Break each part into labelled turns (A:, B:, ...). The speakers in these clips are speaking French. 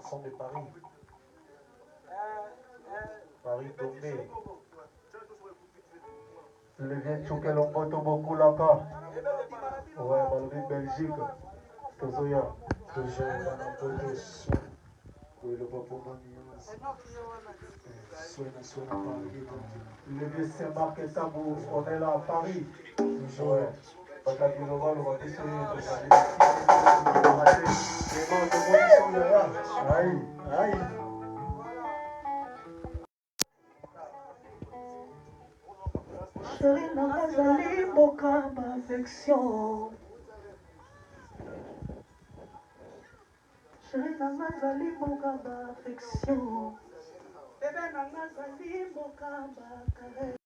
A: garçon de Paris. Paris Domé. Le vient choquer le moto beaucoup là-bas. Ouais, Malgré Belgique. Tozoya. Toujours dans la photo. Oui, le papa le vieux Saint-Marc et Sabou, on est là à Paris. Ouais. Parce que le va le rater, c'est les mains de position là. Aïe, aïe. Chérie, nazali mokamba affection. Chérie, nazali mokamba affection. Bébé, nazali mokamba caresse.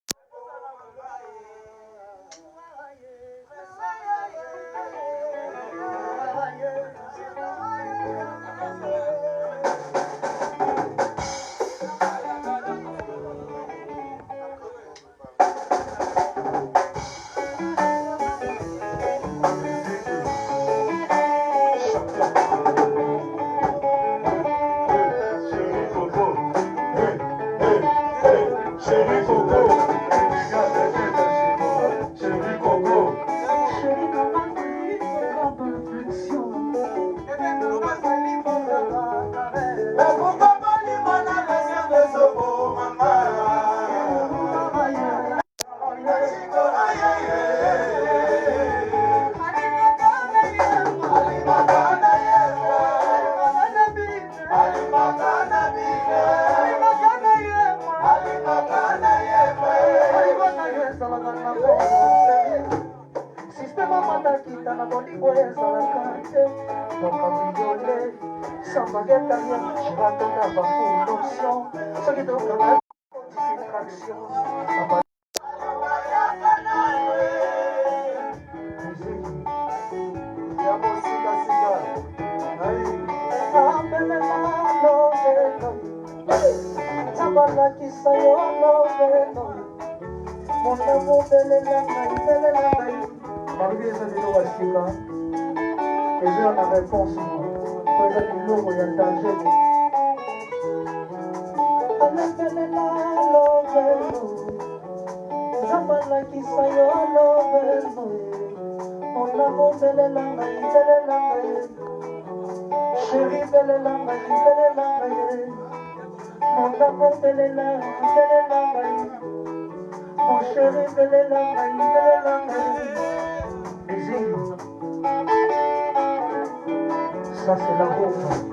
A: Ça c'est la route.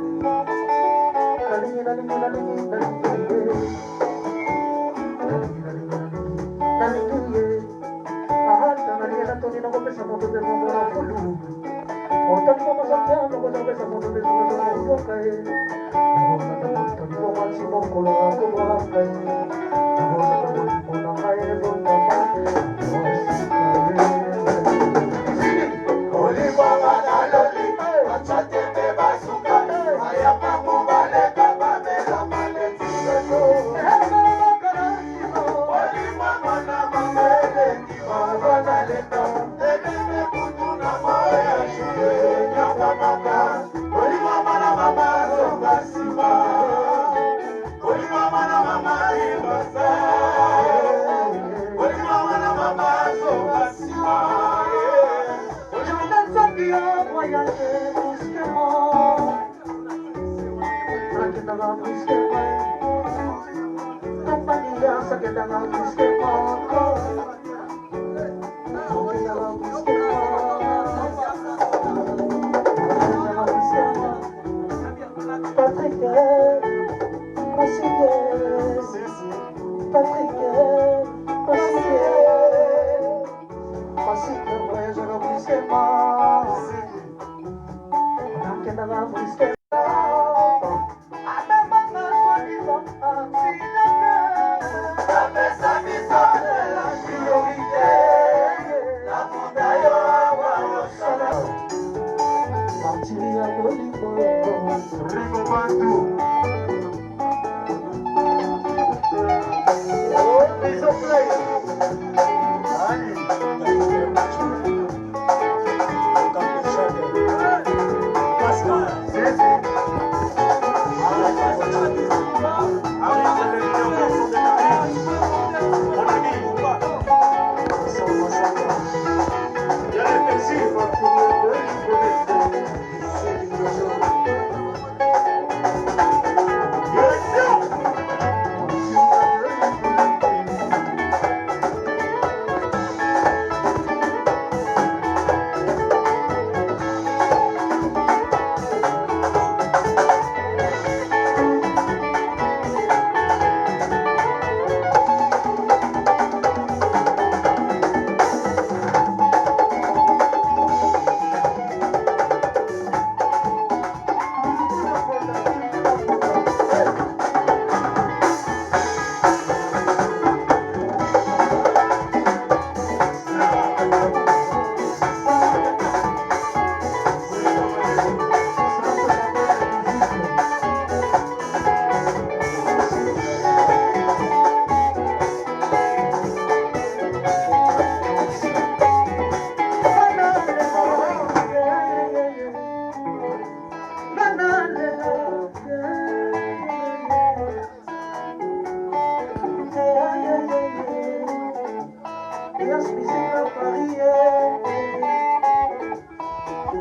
A: Yes, musique dans Paris,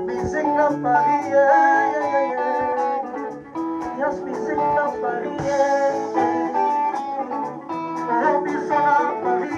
A: musique dans Paris, yes, musique dans Paris, musique dans Paris,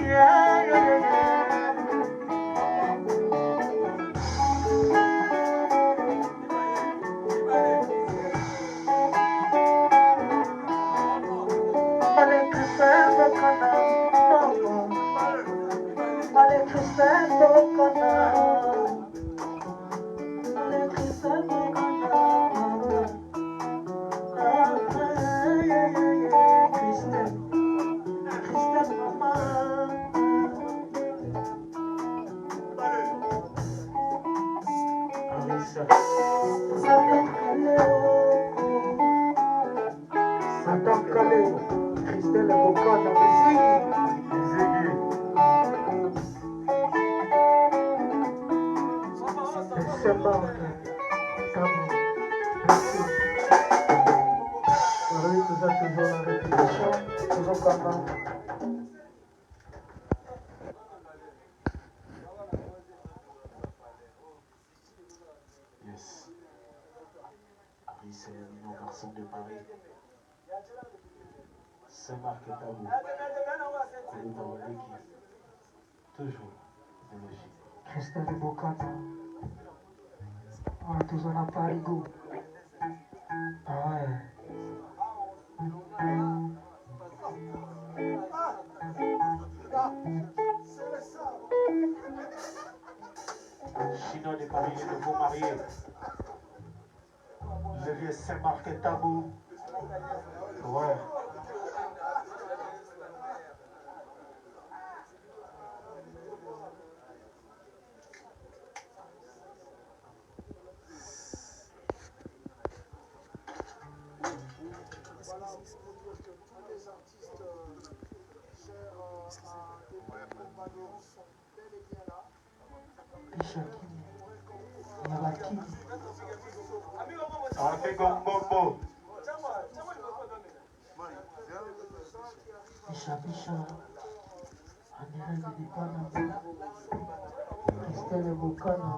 A: Christelle Bocana, c'est bon. Oui, toujours la répétition, toujours comme ça. Yes. Paris, c'est le mignon garçon de Paris. Saint-Marc est à vous. Coulé dans l'équipe. Toujours énergie. Christelle Bocana. Ah, toujours à Paris, go. Ah ouais. Chino de Paris, de vous marier. Le vieux Saint-Marc est à vous. Ouais. Pisha, Andrea di Pana, Christelle Bocana.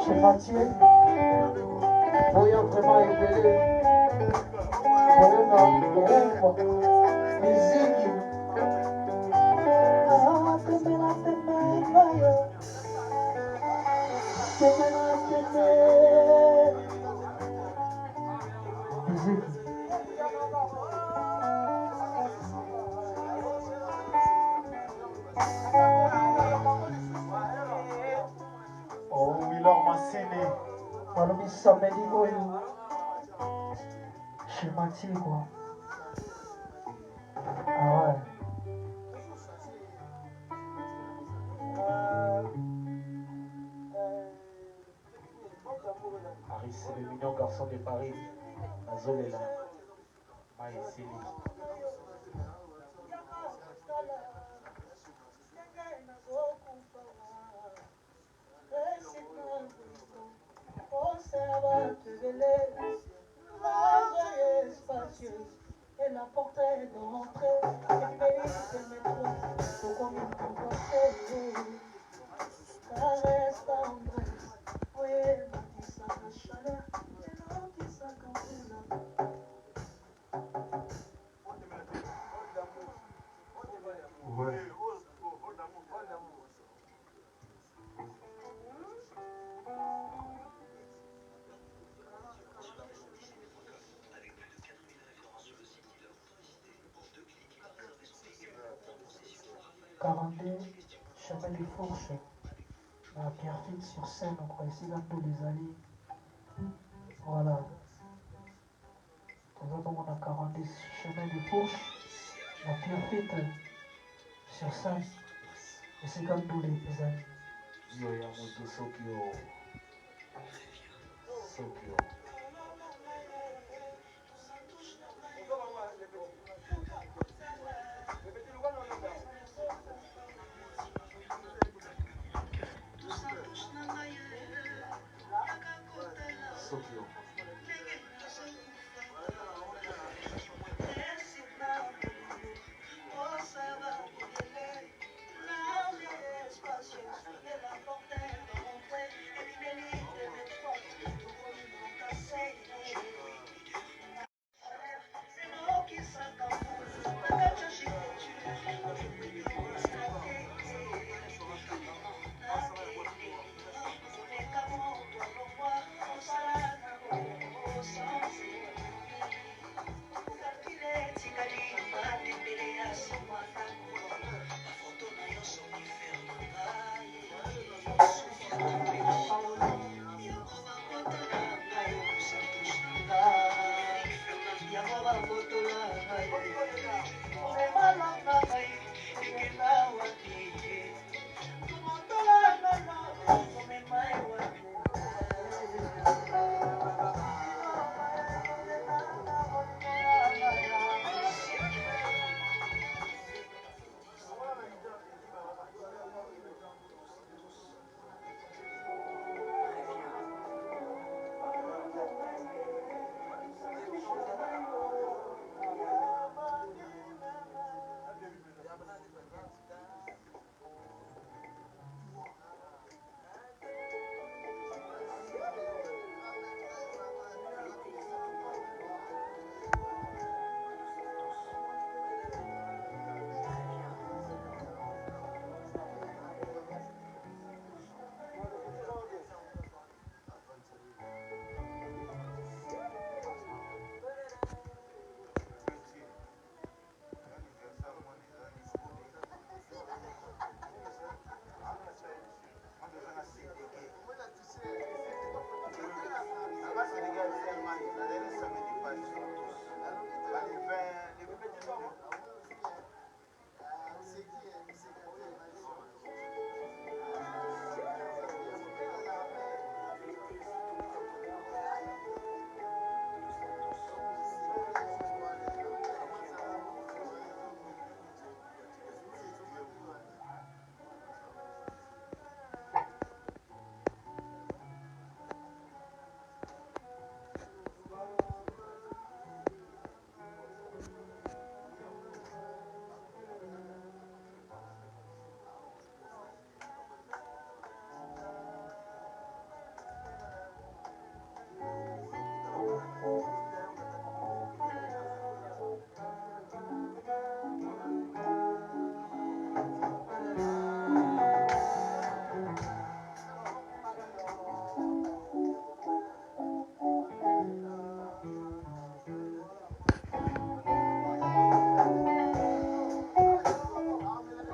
A: Chez Mathieu, voyant vraiment éveillé, voyant musique. Oh, Willor Massini. Malumi Samedi Oyo. Chez Mathieu, quoi. Ah ouais. Paris, c'est le mignon garçon de Paris. Azolela. Maïsili.
B: 42 chemin des Fourches, la Pierrefitte sur scène, on croit ici dans tous les alliés. Voilà. Nous avons on a 42 chemin des Fourches, la Pierrefitte sur scène. Et c'est comme tous les amis.
A: Yo ya moto Sokyo.